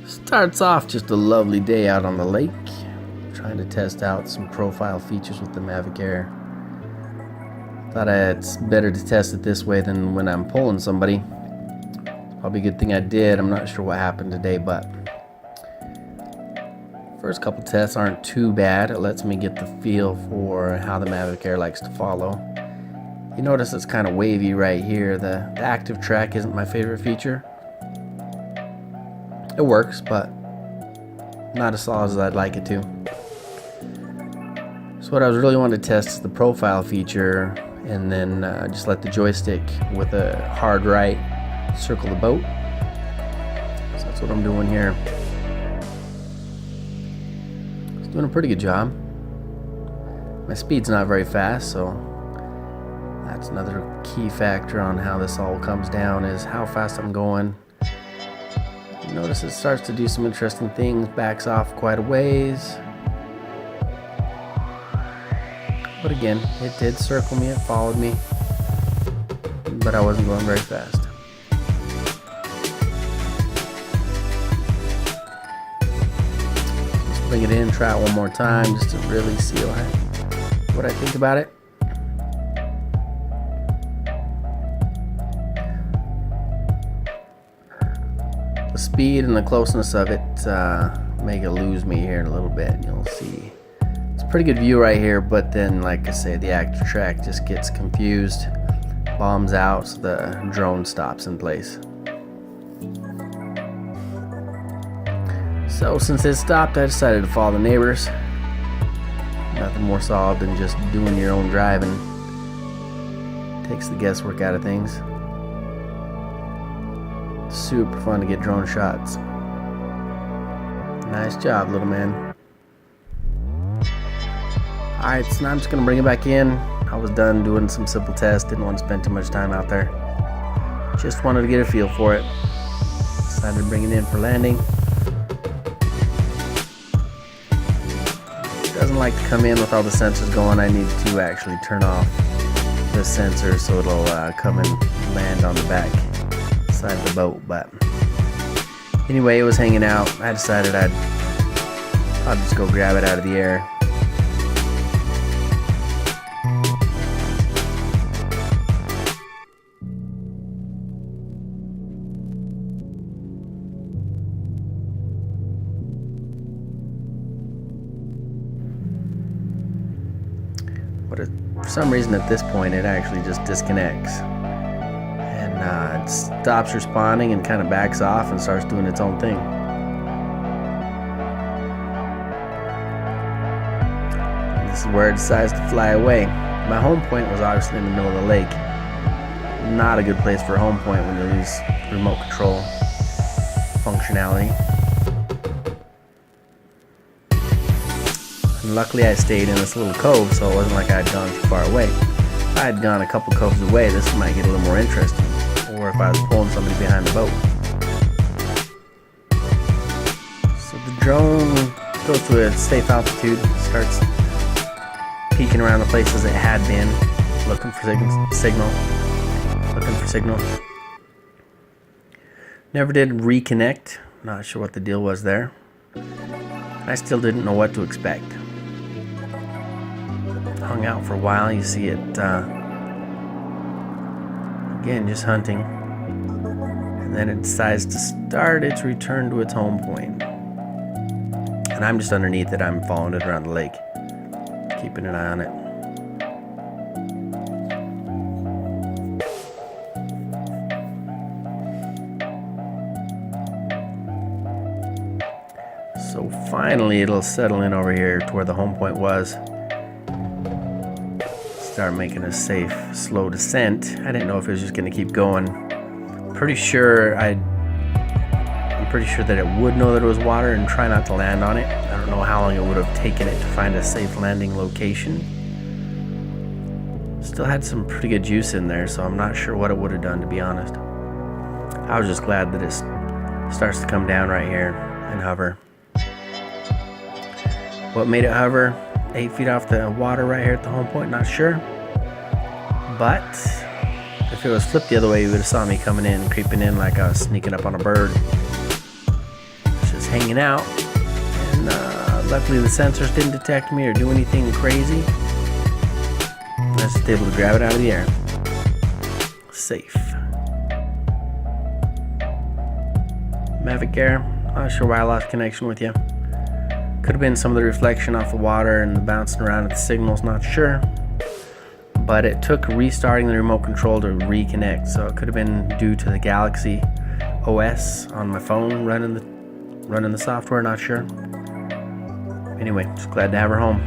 Starts off just a lovely day out on the lake, trying to test out some profile features with the Mavic Air. Thought it's better to test it this way than when I'm pulling somebody. It's probably a good thing I did. I'm not sure what happened today, but first couple tests aren't too bad. It lets me get the feel for how the Mavic Air likes to follow. You notice it's kind of wavy right here. The active track isn't my favorite feature. It works, but not as solid as I'd like it to. So what I was really wanting to test is the profile feature, and then just let the joystick with a hard right circle the boat. So that's what I'm doing here. It's doing a pretty good job. My speed's not very fast, so that's another key factor on how this all comes down, is how fast I'm going. Notice it starts to do some interesting things, backs off quite a ways. But again, it did circle me, it followed me, but I wasn't going very fast. Let's bring it in, try it one more time just to really see what I think about it. The speed and the closeness of it make it lose me here in a little bit. You'll see it's a pretty good view right here, but then, like I say, the active track just gets confused, bombs out, so the drone stops in place. So since it stopped, I decided to follow the neighbors. Nothing more solid than just doing your own driving. Takes the guesswork out of things. Super fun to get drone shots. Nice job, little man. Alright, so now I'm just going to bring it back in. I was done doing some simple tests. Didn't want to spend too much time out there. Just wanted to get a feel for it. Decided to bring it in for landing. It doesn't like to come in with all the sensors going. I need to actually turn off the sensor so it'll come and land on the back side of the boat. But anyway, it was hanging out. I decided I'll just go grab it out of the air. But for some reason at this point it actually just disconnects. It stops responding and kind of backs off and starts doing its own thing. And this is where it decides to fly away. My home point was obviously in the middle of the lake. Not a good place for a home point when you lose remote control functionality. And luckily I stayed in this little cove, so it wasn't like I had gone too far away. If I had gone a couple coves away, this might get a little more interesting. Or if I was pulling somebody behind the boat. So the drone goes to a safe altitude, starts peeking around the places it had been, looking for signal. Never did reconnect. Not sure what the deal was there. I still didn't know what to expect. Hung out for a while. You see it again, just hunting, and then it decides to start its return to its home point. And I'm just underneath it. I'm following it around the lake, keeping an eye on it. So finally it'll settle in over here to where the home point was. Start making a safe, slow descent. I didn't know if it was just going to keep going. I'm pretty sure that it would know that it was water and try not to land on it. I don't know how long it would have taken it to find a safe landing location. Still had some pretty good juice in there, so I'm not sure what it would have done, to be honest. I was just glad that it starts to come down right here and hover. What made it hover? 8 feet off the water right here at the home point, not sure. But if it was flipped the other way, you would have saw me coming in, creeping in like I was sneaking up on a bird. It's just hanging out, and luckily the sensors didn't detect me or do anything crazy. I was just able to grab it out of the air. Safe. Mavic Air, not sure why I lost connection with you. Could have been some of the reflection off the water and the bouncing around at the signals, not sure. But it took restarting the remote control to reconnect, so it could have been due to the Galaxy OS on my phone running the software, not sure. Anyway, just glad to have her home.